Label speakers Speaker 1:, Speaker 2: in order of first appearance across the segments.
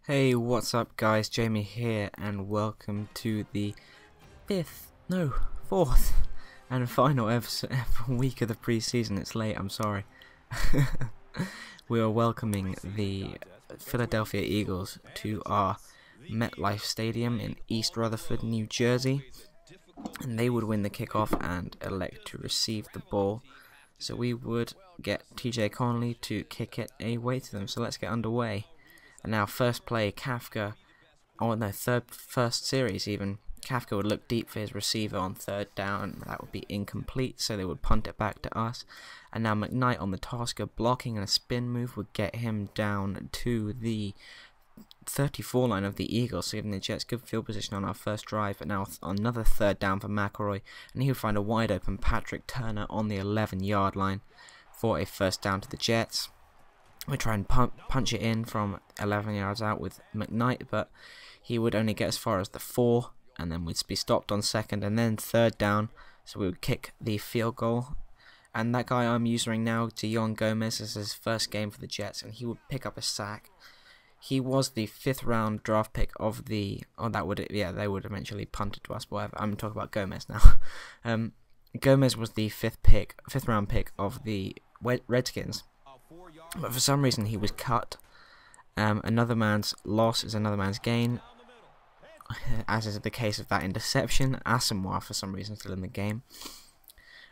Speaker 1: Hey, what's up guys, Jamie here and welcome to the fourth and final week of the preseason. It's late, I'm sorry. We are welcoming the Philadelphia Eagles to our Metlife Stadium in East Rutherford, New Jersey, and they would win the kickoff and elect to receive the ball. So we would get TJ Connolly to kick it away to them. So let's get underway. And now first play, Kafka, first series even, Kafka would look deep for his receiver on third down. That would be incomplete, so they would punt it back to us. And now McKnight on the tasker, blocking and a spin move would get him down to the 34 line of the Eagles, so giving the Jets good field position on our first drive. But now another third down for McElroy, and he would find a wide open Patrick Turner on the 11-yard line for a first down to the Jets. We try and punch it in from 11 yards out with McKnight, but he would only get as far as the 4, and then we'd be stopped on second and then third down, so we would kick the field goal. And that guy I'm using now, Dion Gomez, is his first game for the Jets, and he would pick up a sack. He was the 5th round draft pick of the... they would eventually punt it to us, but whatever. I'm talking about Gomez now. Gomez was the 5th round pick of the Redskins. But for some reason he was cut. Another man's loss is another man's gain, as is the case of that interception. Asamoah for some reason still in the game.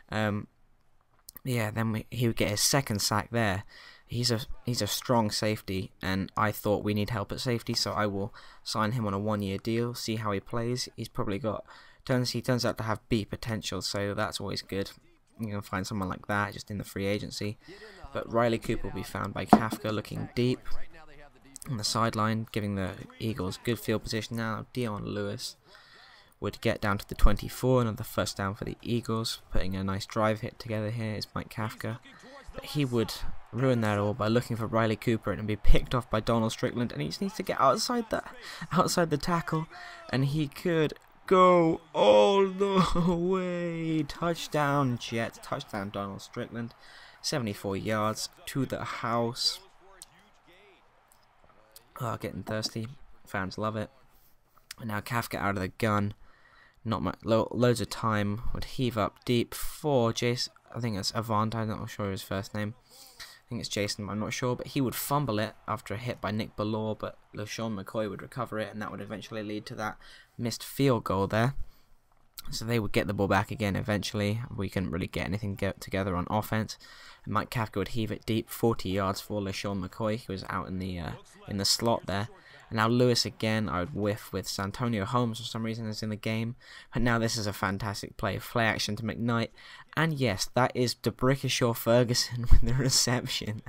Speaker 1: Then he would get his second sack there. He's a strong safety, and I thought we need help at safety, so I will sign him on a 1-year deal. See how he plays. He turns out to have B potential, so that's always good. You can find someone like that just in the free agency. But Riley Cooper will be found by Kafka, looking deep on the sideline, giving the Eagles good field position. Now Dion Lewis would get down to the 24, another first down for the Eagles. Putting a nice drive hit together here is Mike Kafka. But he would ruin that all by looking for Riley Cooper and be picked off by Donald Strickland, and he just needs to get outside the tackle, and he could go all the way. Touchdown Jets, touchdown Donald Strickland. 74 yards to the house. Oh, getting thirsty. Fans love it. And now Kafka out of the gun. Not much, loads of time. Would heave up deep for Jason. I think it's Avant. I'm not sure his first name. I think it's Jason, but I'm not sure. But he would fumble it after a hit by Nick Ballore. But LaShawn McCoy would recover it, and that would eventually lead to that missed field goal there. So they would get the ball back again eventually. We couldn't really get anything together on offense. And Mike Kafka would heave it deep, 40 yards for LaShawn McCoy, who was out in the slot there. And now Lewis again, I would whiff with Santonio Holmes for some reason is in the game. But now this is a fantastic play. Play action to McKnight. And yes, that is DeBrickashaw Ferguson with the reception.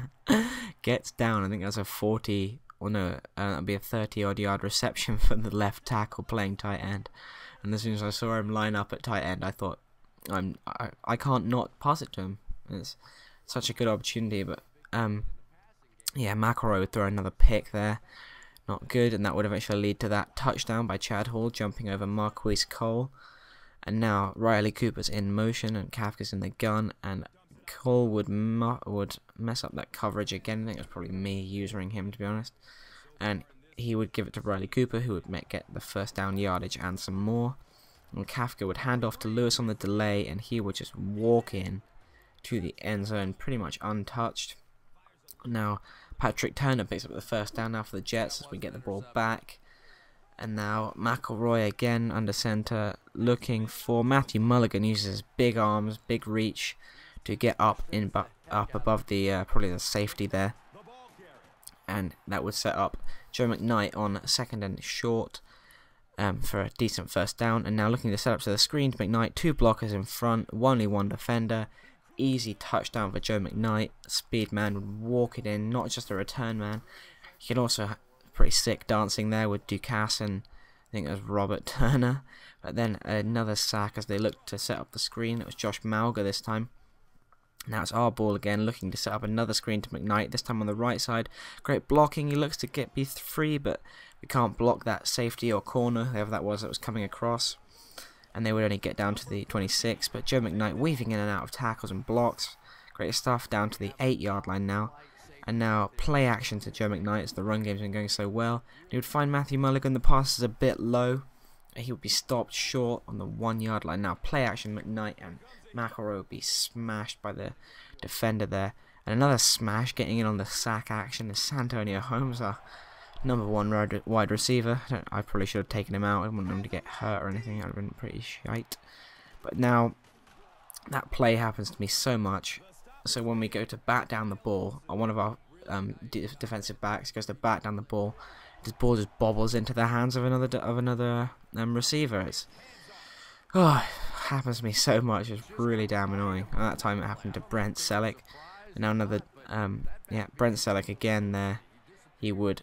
Speaker 1: Gets down, I think that's a 40, or no, that'd be a 30-odd yard reception for the left tackle playing tight end. And as soon as I saw him line up at tight end, I thought, I can't not pass it to him. It's such a good opportunity, but McElroy would throw another pick there. Not good, and that would eventually lead to that touchdown by Chad Hall, jumping over Marquise Cole. And now Riley Cooper's in motion, and Kafka's in the gun, and Cole would mess up that coverage again. I think it was probably me using him, to be honest. And he would give it to Riley Cooper, who would get the first down yardage and some more. And Kafka would hand off to Lewis on the delay, and he would just walk in to the end zone pretty much untouched. Now Patrick Turner picks up the first down now for the Jets as we get the ball back. And now McElroy again under center, looking for Matthew Mulligan. Uses his big arms, big reach to get up above the probably the safety there. And that would set up Joe McKnight on second and short for a decent first down. And now looking to set up to the screen to McKnight. 2 blockers in front, only 1 defender. Easy touchdown for Joe McKnight. Speed man would walk it in, not just a return man. He can also pretty sick dancing there with Ducasse and I think it was Robert Turner. But then another sack as they looked to set up the screen. It was Josh Malga this time. Now it's our ball again, looking to set up another screen to McKnight, this time on the right side. Great blocking, he looks to be free, but we can't block that safety or corner, whoever that was coming across. And they would only get down to the 26, but Joe McKnight weaving in and out of tackles and blocks. Great stuff, down to the 8-yard line now. And now play action to Joe McKnight as the run game's been going so well. He would find Matthew Mulligan, the pass is a bit low. He would be stopped short on the 1 yard line. Now play action McKnight and McElroy would be smashed by the defender there. And another smash getting in on the sack action is Santonio Holmes, our #1 wide receiver. I probably should have taken him out. I didn't want him to get hurt or anything. That would have been pretty shite. But now that play happens to me so much. So when we go to bat down the ball, one of our defensive backs goes to bat down the ball. This ball just bobbles into the hands of another receiver. It happens to me so much. It's really damn annoying. At that time, it happened to Brent Selleck, and now another Brent Selleck again. There, he would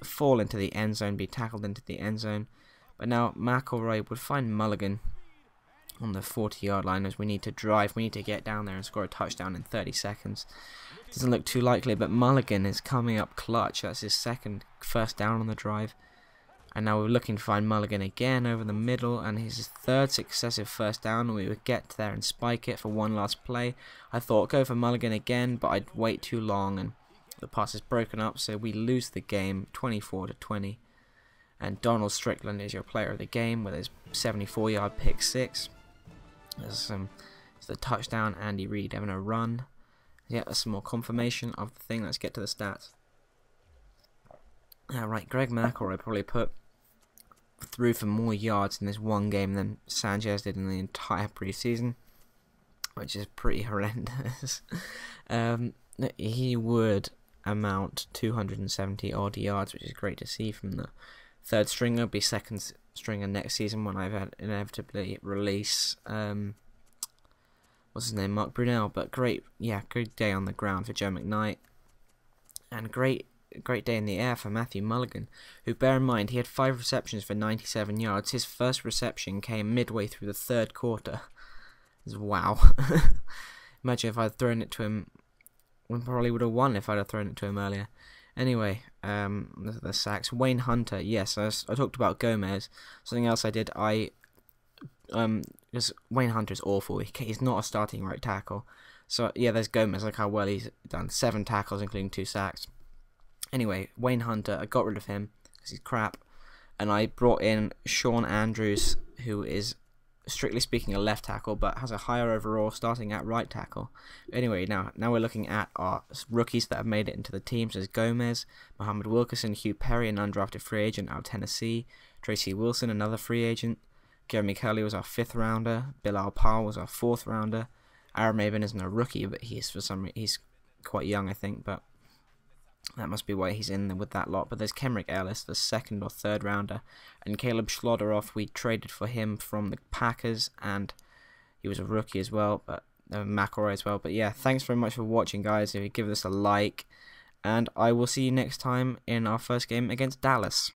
Speaker 1: fall into the end zone, be tackled into the end zone. But now McElroy would find Mulligan on the 40-yard line as we need to drive. We need to get down there and score a touchdown in 30 seconds. Doesn't look too likely, but Mulligan is coming up clutch. That's his second first down on the drive. And now we're looking to find Mulligan again over the middle, and his third successive first down. We would get there and spike it for one last play. I thought go for Mulligan again, but I'd wait too long, and the pass is broken up, so we lose the game 24-20. And Donald Strickland is your player of the game with his 74-yard pick six. There's the touchdown, Andy Reid having a run. Yeah, that's some more confirmation of the thing. Let's get to the stats. Right, Greg McElroy probably put through for more yards in this one game than Sanchez did in the entire preseason, which is pretty horrendous. He would amount 270 odd yards, which is great to see from the third stringer. Be second stringer next season when I've had inevitably release what's his name, Mark Brunell. But great day on the ground for Joe McKnight, and great day in the air for Matthew Mulligan, who, bear in mind, he had 5 receptions for 97 yards. His first reception came midway through the third quarter. Wow. Imagine if I'd thrown it to him. We probably would have won if I'd have thrown it to him earlier. Anyway, the sacks. Wayne Hunter, yes, I talked about Gomez. Something else I did, because Wayne Hunter is awful. He's not a starting right tackle. So, yeah, there's Gomez, look how well he's done. 7 tackles, including 2 sacks. Anyway, Wayne Hunter, I got rid of him because he's crap. And I brought in Sean Andrews, who is, strictly speaking, a left tackle, but has a higher overall starting at right tackle. Anyway, now we're looking at our rookies that have made it into the teams. There's Gomez, Muhammad Wilkerson, Hugh Perry, an undrafted free agent out of Tennessee, Tracy Wilson, another free agent, Jeremy Kelly was our 5th rounder, Bilal Powell was our 4th rounder, Aaron Maben isn't a rookie, but he's quite young, I think, but that must be why he's in there with that lot. But there's Kenrick Ellis, the 2nd or 3rd rounder, and Caleb Schlotteroff. We traded for him from the Packers, and he was a rookie as well, but McElroy as well. But yeah, thanks very much for watching, guys. If you give this a like, and I will see you next time in our first game against Dallas.